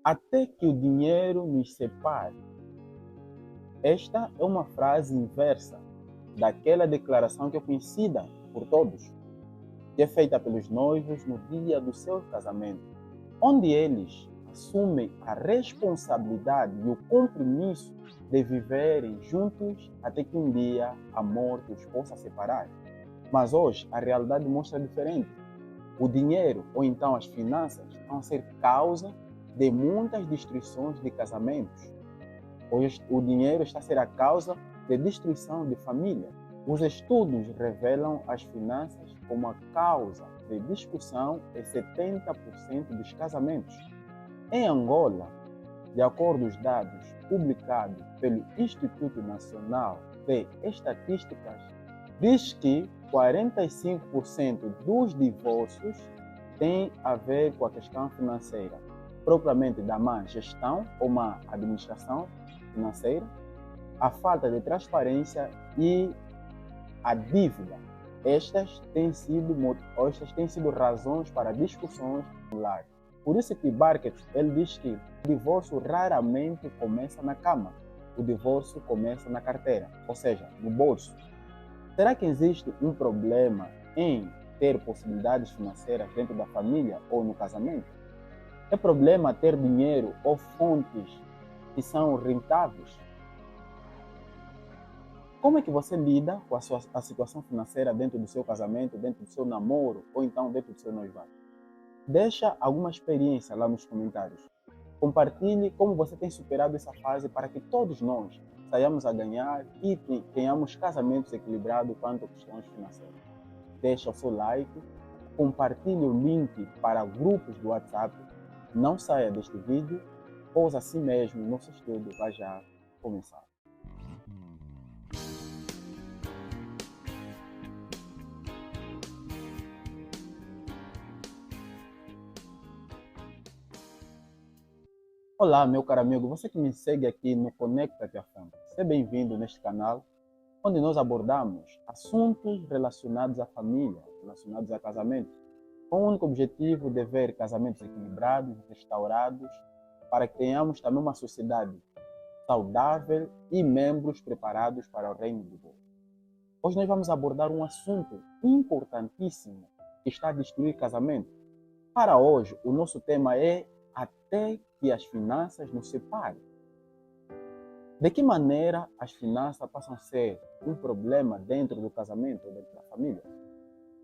até que o dinheiro nos separe. Esta é uma frase inversa daquela declaração que é conhecida por todos, que é feita pelos noivos no dia do seu casamento, onde eles assumem a responsabilidade e o compromisso de viverem juntos até que um dia a morte os possa separar. Mas hoje a realidade mostra diferente. O dinheiro ou então as finanças vão ser causa de muitas destruições de casamentos. Hoje o dinheiro está a ser a causa de destruição de família. Os estudos revelam as finanças como a causa de discussão em 70% dos casamentos. Em Angola, de acordo com os dados publicados pelo Instituto Nacional de Estatísticas, diz que 45% dos divórcios têm a ver com a questão financeira, propriamente da má gestão ou má administração financeira, a falta de transparência e a dívida. Estas têm sido razões para discussões no lar. Por isso que Barker ele diz que o divórcio raramente começa na cama, o divórcio começa na carteira, ou seja, no bolso. Será que existe um problema em ter possibilidades financeiras dentro da família ou no casamento? É problema ter dinheiro ou fontes que são rentáveis? Como é que você lida com a situação financeira dentro do seu casamento, dentro do seu namoro ou então dentro do seu noivado? Deixa alguma experiência lá nos comentários. Compartilhe como você tem superado essa fase para que todos nós saiamos a ganhar e tenhamos casamentos equilibrados quanto a questões financeiras. Deixa o seu like, compartilhe o link para grupos do WhatsApp. Não saia deste vídeo, pois assim mesmo nosso estudo vai já começar. Olá, meu caro amigo, você que me segue aqui no Conecta-te à Fonte. Seja bem-vindo neste canal, onde nós abordamos assuntos relacionados à família, relacionados a casamento, com o único objetivo de ver casamentos equilibrados, restaurados, para que tenhamos também uma sociedade saudável e membros preparados para o reino de Deus. Hoje nós vamos abordar um assunto importantíssimo que está a destruir casamento. Para hoje, o nosso tema é até que as finanças nos separem. De que maneira as finanças passam a ser um problema dentro do casamento ou dentro da família?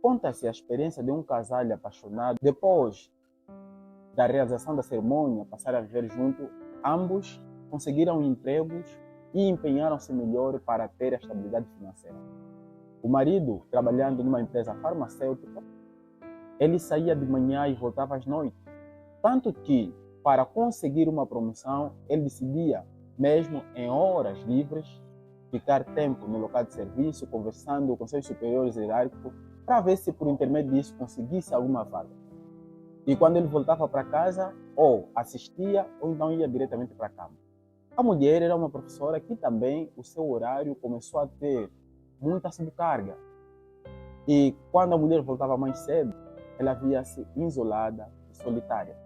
Conta-se a experiência de um casal apaixonado. Depois da realização da cerimônia, passaram a viver junto, ambos conseguiram empregos e empenharam-se melhor para ter a estabilidade financeira. O marido, trabalhando numa empresa farmacêutica, ele saía de manhã e voltava às noites. Tanto que, para conseguir uma promoção, ele decidia, mesmo em horas livres, ficar tempo no local de serviço, conversando com seus superiores hierárquicos, para ver se por intermédio disso conseguisse alguma vaga. E quando ele voltava para casa, ou assistia, ou então ia diretamente para a cama. A mulher era uma professora que também o seu horário começou a ter muita sobrecarga. E quando a mulher voltava mais cedo, ela via-se isolada e solitária.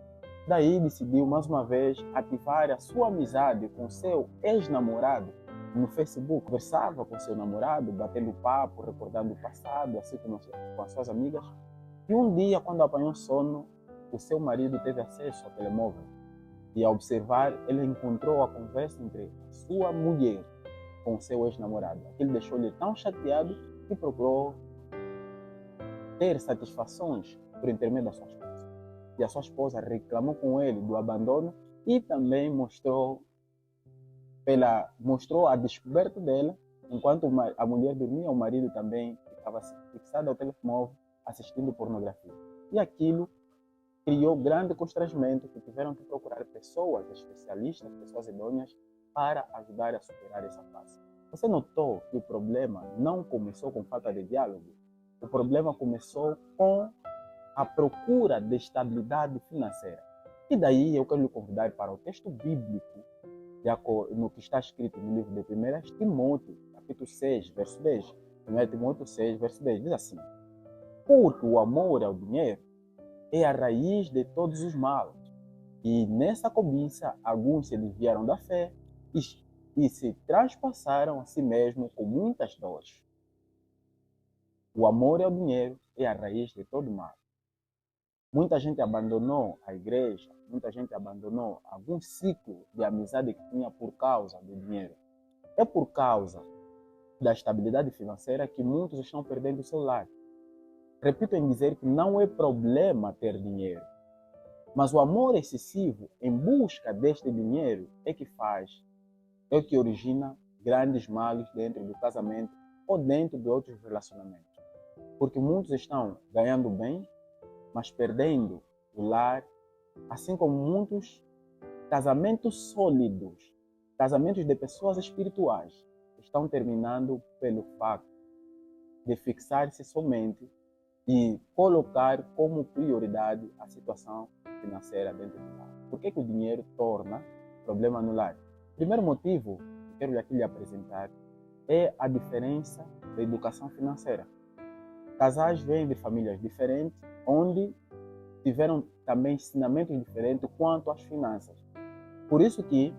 Daí decidiu mais uma vez ativar a sua amizade com seu ex-namorado no Facebook. Conversava com seu namorado, batendo papo, recordando o passado, assim como com as suas amigas. E um dia, quando apanhou sono, o seu marido teve acesso ao telemóvel. E ao observar, ele encontrou a conversa entre a sua mulher com seu ex-namorado. Aquilo deixou-lhe tão chateado que procurou ter satisfações por intermédio da sua esposa. E a sua esposa reclamou com ele do abandono e também mostrou a descoberta dela. Enquanto a mulher dormia, o marido também ficava fixado ao telemóvel assistindo pornografia. E aquilo criou grande constrangimento, que tiveram que procurar pessoas especialistas, pessoas idôneas, para ajudar a superar essa fase. Você notou que o problema não começou com falta de diálogo? O problema começou com a procura de estabilidade financeira. E daí eu quero lhe convidar para o texto bíblico, no que está escrito no livro de 1 Timóteo, capítulo 6, verso 10. 1 Timóteo 6, verso 10, diz assim: porque o amor ao dinheiro é a raiz de todos os males. E nessa cobiça, alguns se desviaram da fé e se transpassaram a si mesmo com muitas dores. O amor ao dinheiro é a raiz de todo mal. Muita gente abandonou a igreja, muita gente abandonou algum ciclo de amizade que tinha por causa do dinheiro. É por causa da estabilidade financeira que muitos estão perdendo o seu lar. Repito em dizer que não é problema ter dinheiro, mas o amor excessivo em busca deste dinheiro é o que origina grandes males dentro do casamento ou dentro de outros relacionamentos. Porque muitos estão ganhando bem, mas perdendo o lar, assim como muitos casamentos sólidos, casamentos de pessoas espirituais, estão terminando pelo facto de fixar-se somente e colocar como prioridade a situação financeira dentro do lar. Por que o dinheiro torna problema no lar? Primeiro motivo que quero aqui lhe apresentar é a diferença da educação financeira. Casais vêm de famílias diferentes, onde tiveram também ensinamentos diferentes quanto às finanças. Por isso que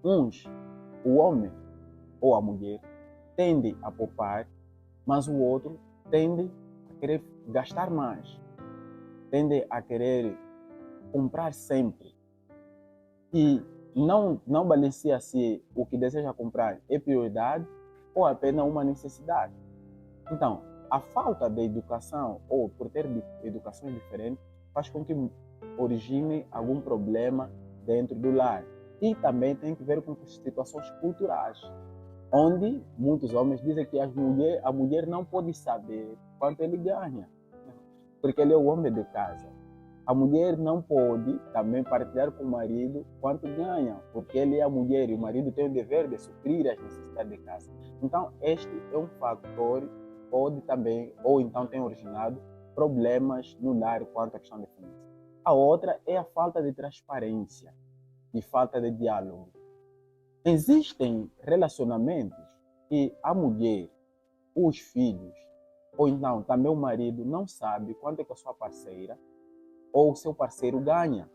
o homem ou a mulher, tende a poupar, mas o outro tende a querer gastar mais, tende a querer comprar sempre. E não balanceia se o que deseja comprar é prioridade ou apenas uma necessidade. Então, a falta de educação ou por ter educações diferentes faz com que origine algum problema dentro do lar. E também tem que ver com situações culturais, onde muitos homens dizem que a mulher não pode saber quanto ele ganha, porque ele é o homem de casa. A mulher não pode também partilhar com o marido quanto ganha, porque ele é a mulher e o marido tem o dever de suprir as necessidades de casa. Então, este é um fator que pode também, ou então tem originado, problemas no lar quanto à questão de finanças. A outra é a falta de transparência e falta de diálogo. Existem relacionamentos que a mulher, os filhos, ou então também o marido não sabe quanto é que a sua parceira ou o seu parceiro ganha.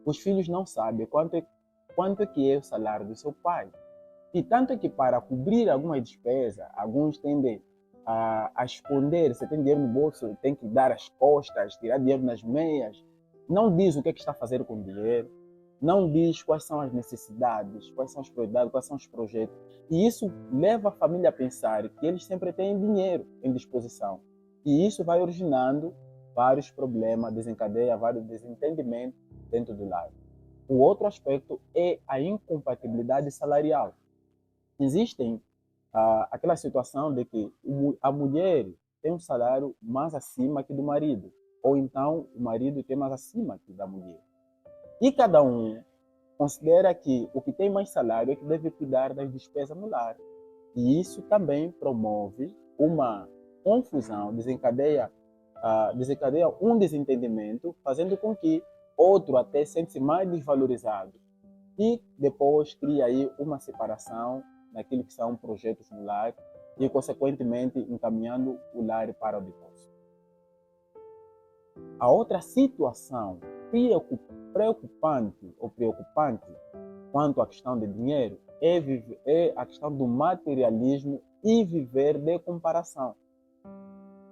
Os filhos não sabem quanto é que é o salário do seu pai. E tanto é que para cobrir alguma despesa, alguns tendem a esconder. Se tem dinheiro no bolso, tem que dar as costas, tirar dinheiro nas meias. Não diz o que está a fazer com o dinheiro. Não diz quais são as necessidades, quais são as prioridades, quais são os projetos. E isso leva a família a pensar que eles sempre têm dinheiro em disposição. E isso vai originando vários problemas, desencadeia vários desentendimentos dentro do lar. O outro aspecto é a incompatibilidade salarial. Existem aquela situação de que a mulher tem um salário mais acima que do marido, ou então o marido tem mais acima que da mulher. E cada um considera que o que tem mais salário é que deve cuidar das despesas no lar. E isso também promove uma confusão, desencadeia um desentendimento, fazendo com que outro até sente-se mais desvalorizado. E depois cria aí uma separação naquilo que são projetos no lar e, consequentemente, encaminhando o lar para o divórcio. A outra situação preocupante quanto à questão de dinheiro é a questão do materialismo e viver de comparação.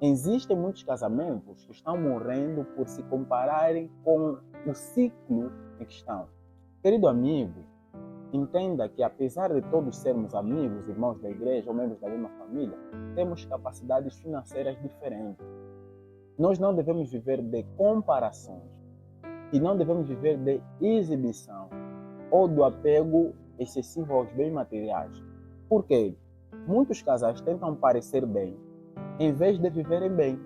Existem muitos casamentos que estão morrendo por se compararem com o ciclo em que estão. Querido amigo, entenda que apesar de todos sermos amigos, irmãos da igreja ou membros da mesma família, temos capacidades financeiras diferentes. Nós não devemos viver de comparações e não devemos viver de exibição ou do apego excessivo aos bens materiais. Por quê? Muitos casais tentam parecer bem em vez de viverem bem.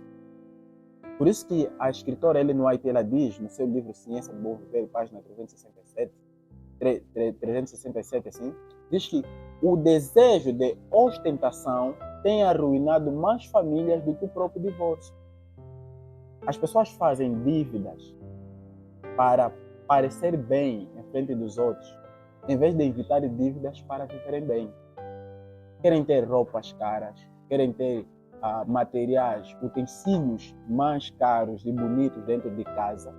Por isso que a escritora Ellen White, ela diz no seu livro Ciência do Bom Viver, página 367, assim, diz que o desejo de ostentação tem arruinado mais famílias do que o próprio divórcio. As pessoas fazem dívidas para parecer bem em frente dos outros, em vez de evitar dívidas para viverem bem. Querem ter roupas caras, querem ter materiais, utensílios mais caros e bonitos dentro de casa,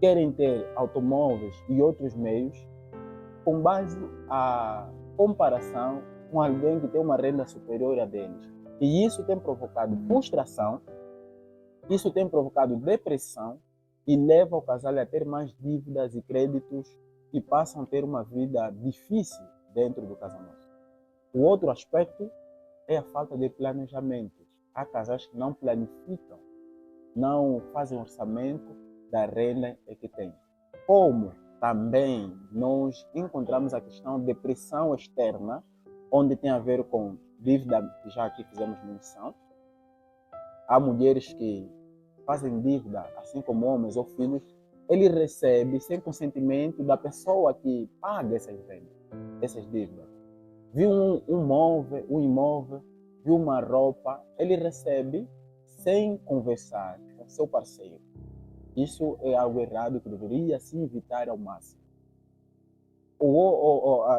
querem ter automóveis e outros meios com base à comparação com alguém que tem uma renda superior a deles. E isso tem provocado frustração, isso tem provocado depressão e leva o casal a ter mais dívidas e créditos e passam a ter uma vida difícil dentro do casamento. O outro aspecto é a falta de planejamento. Há casais que não planificam, não fazem orçamento da renda que têm. Como também nós encontramos a questão de pressão externa, onde tem a ver com dívida, que já aqui fizemos menção. Há mulheres que fazem dívida, assim como homens ou filhos, ele recebe sem consentimento da pessoa que paga essas rendas, essas dívidas. Viu um imóvel, viu uma roupa, ele recebe sem conversar com seu parceiro. Isso é algo errado que deveria se evitar ao máximo.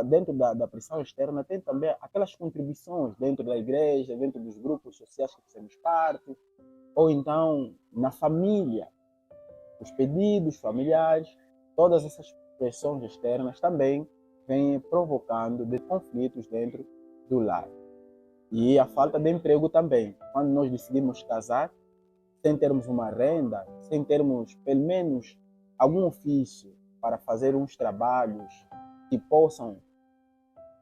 Dentro da pressão externa tem também aquelas contribuições dentro da igreja, dentro dos grupos sociais que fazemos parte, ou então na família, os pedidos familiares, todas essas pressões externas também vêm provocando conflitos dentro do lar. E a falta de emprego também. Quando nós decidimos casar, sem termos uma renda, sem termos pelo menos algum ofício para fazer uns trabalhos que possam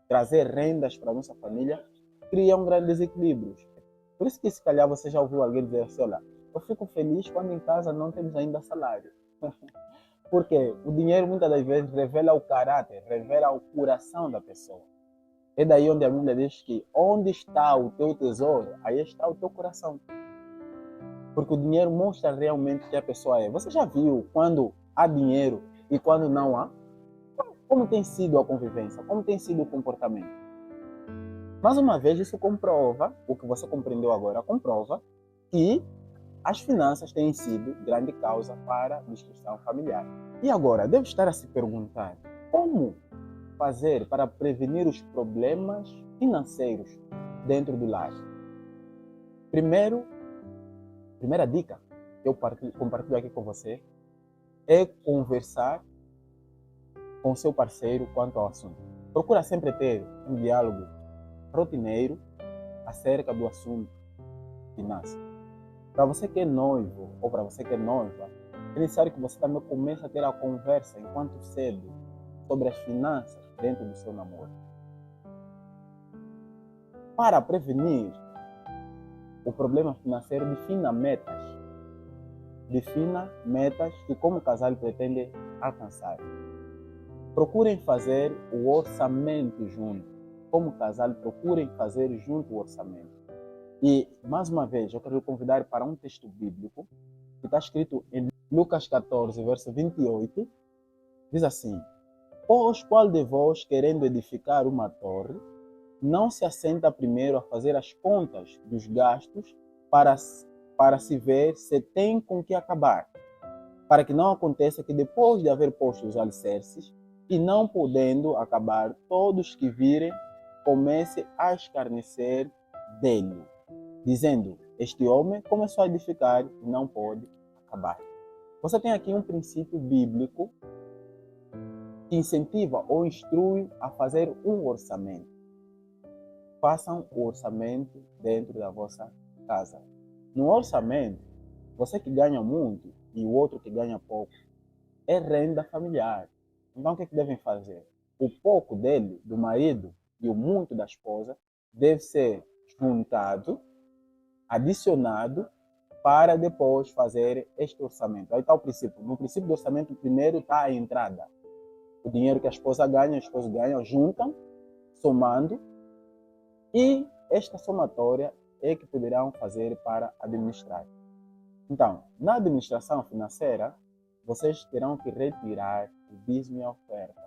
trazer rendas para a nossa família, criam grandes desequilíbrios. Por isso que se calhar você já ouviu alguém dizer assim, olha, eu fico feliz quando em casa não temos ainda salário. Porque o dinheiro muitas das vezes revela o caráter, revela o coração da pessoa. É daí onde a Bíblia diz que onde está o teu tesouro, aí está o teu coração. Porque o dinheiro mostra realmente que a pessoa é. Você já viu quando há dinheiro e quando não há? Como tem sido a convivência? Como tem sido o comportamento? Mais uma vez, isso comprova, o que você compreendeu agora, comprova que as finanças têm sido grande causa para a destruição familiar. E agora, deve estar a se perguntar, como fazer para prevenir os problemas financeiros dentro do lar? Primeira dica que eu compartilho aqui com você é conversar com seu parceiro quanto ao assunto. Procura sempre ter um diálogo rotineiro acerca do assunto finanças. Para você que é noivo ou para você que é noiva, é necessário que você também comece a ter a conversa enquanto cedo sobre as finanças dentro do seu namoro. Para prevenir o problema financeiro, defina metas. Defina metas que como casal pretende alcançar. Procurem fazer o orçamento junto. Como casal, procurem fazer junto o orçamento. E, mais uma vez, eu quero lhe convidar para um texto bíblico que está escrito em Lucas 14, verso 28. Diz assim: pois qual de vós, querendo edificar uma torre, não se assenta primeiro a fazer as contas dos gastos para se ver se tem com que acabar, para que não aconteça que depois de haver posto os alicerces e não podendo acabar, todos que virem comece a escarnecer dele, dizendo, este homem começou a edificar e não pode acabar. Você tem aqui um princípio bíblico que incentiva ou instrui a fazer um orçamento. Façam o orçamento dentro da vossa casa. No orçamento, você que ganha muito e o outro que ganha pouco, é renda familiar. Então o que devem fazer? O pouco dele, do marido, e o muito da esposa, deve ser juntado, adicionado, para depois fazer este orçamento. Aí está o princípio. No princípio do orçamento, primeiro está a entrada. O dinheiro que a esposa ganha, o esposo ganha, juntam, somando, e esta somatória é que poderão fazer para administrar. Então, na administração financeira, vocês terão que retirar o dízimo e a oferta.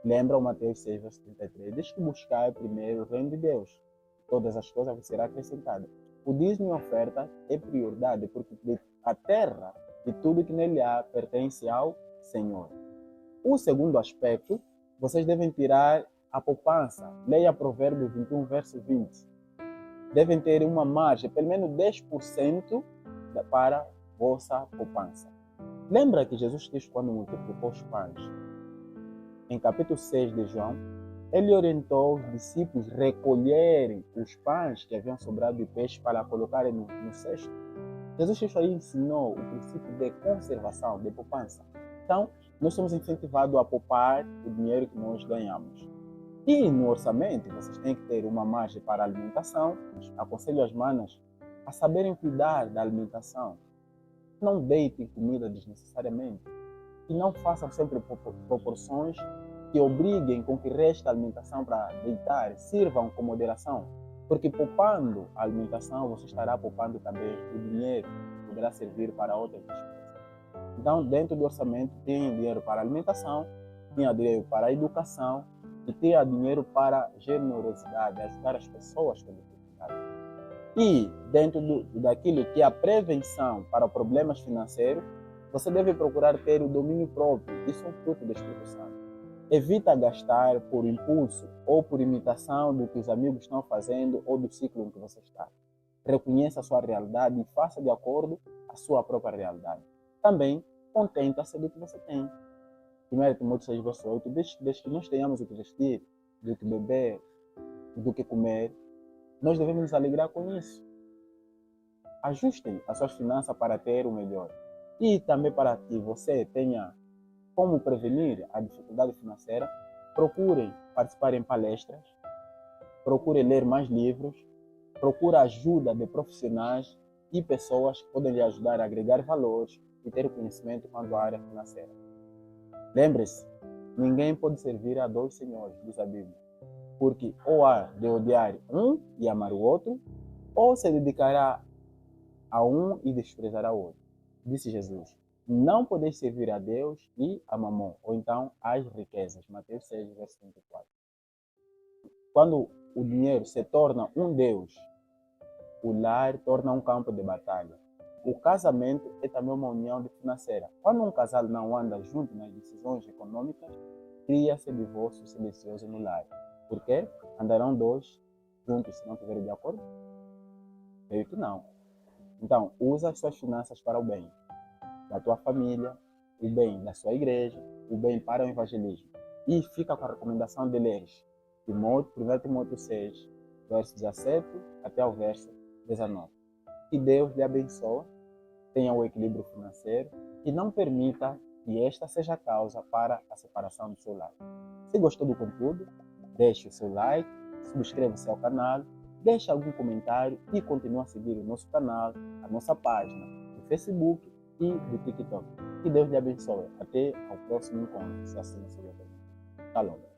Lembra o Mateus 6, verso 33? Deixe que buscar primeiro o reino de Deus. Todas as coisas vos serão acrescentadas. O dízimo e a oferta é prioridade, porque a terra e tudo que nele há pertence ao Senhor. O segundo aspecto, vocês devem tirar a poupança. Leia Provérbios 21, verso 20. Devem ter uma margem, pelo menos 10% para a vossa poupança. Lembra que Jesus disse quando multiplicou os pães? Em capítulo 6 de João, ele orientou os discípulos a recolherem os pães que haviam sobrado de peixe para colocarem no cesto. Jesus Cristo aí ensinou o princípio de conservação, de poupança. Então, nós somos incentivados a poupar o dinheiro que nós ganhamos. E no orçamento, vocês têm que ter uma margem para a alimentação. Aconselho as manas a saberem cuidar da alimentação. Não deitem comida desnecessariamente. E não façam sempre proporções que obriguem com que reste a alimentação para deitar. Sirvam com moderação. Porque poupando a alimentação, você estará poupando também o dinheiro que poderá servir para outras despesas. Então, dentro do orçamento, tenha dinheiro para a alimentação, tenha dinheiro para a educação e tenha dinheiro para a generosidade, ajudar as pessoas com dificuldade. E dentro daquilo que é a prevenção para problemas financeiros, você deve procurar ter o domínio próprio. Isso é um fruto do Espírito Santo. Evita gastar por impulso ou por imitação do que os amigos estão fazendo ou do ciclo em que você está. Reconheça a sua realidade e faça de acordo com a sua própria realidade. Também contenta-se do que você tem. 1 Timóteo 6, verso 8, desde que nós tenhamos o que vestir, do que beber, do que comer, nós devemos nos alegrar com isso. Ajustem as suas finanças para ter o melhor. E também para que você tenha como prevenir a dificuldade financeira, procurem participar em palestras, procurem ler mais livros, procurem a ajuda de profissionais e pessoas que podem lhe ajudar a agregar valores e ter conhecimento quanto à área financeira. Lembre-se, ninguém pode servir a dois senhores, diz a Bíblia, porque ou há de odiar um e amar o outro, ou se dedicará a um e desprezará o outro. Disse Jesus. Não podeis servir a Deus e a Mamon, ou então às riquezas. Mateus 6, verso 24. Quando o dinheiro se torna um Deus, o lar torna um campo de batalha. O casamento é também uma união financeira. Quando um casal não anda junto nas decisões econômicas, cria-se divórcio silencioso no lar. Por quê? Andarão dois juntos se não estiverem de acordo? Creio que não. Então, usa as suas finanças para o bem da tua família, o bem da sua igreja, o bem para o evangelismo. E fica com a recomendação de ler 1 Timóteo 6, verso 17 até o verso 19. Que Deus lhe abençoe, tenha o equilíbrio financeiro e não permita que esta seja a causa para a separação do seu lar. Se gostou do conteúdo, deixe o seu like, subscreva-se ao canal, deixe algum comentário e continue a seguir o nosso canal, a nossa página no Facebook e do TikTok. Que Deus lhe abençoe. Até ao próximo encontro, se assim o Senhor permitir. Shalom.